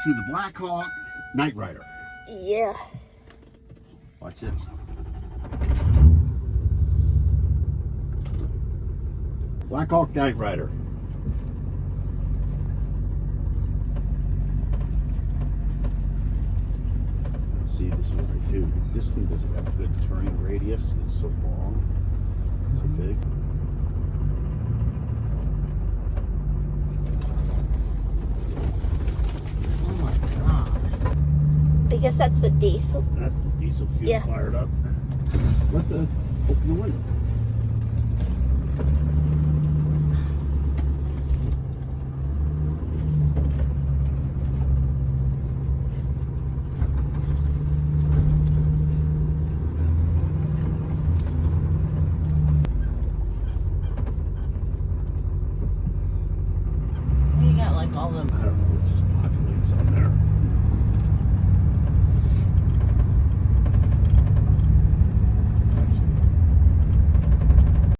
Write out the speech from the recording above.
to the Black Hawk Knight Rider. Yeah. Watch this. Black Hawk Knight Rider. See this one right here. This thing doesn't have a good turning radius. It's so long, so big. Oh my god! Because that's the diesel. That's the diesel fuel Yeah. fired up. Open the window.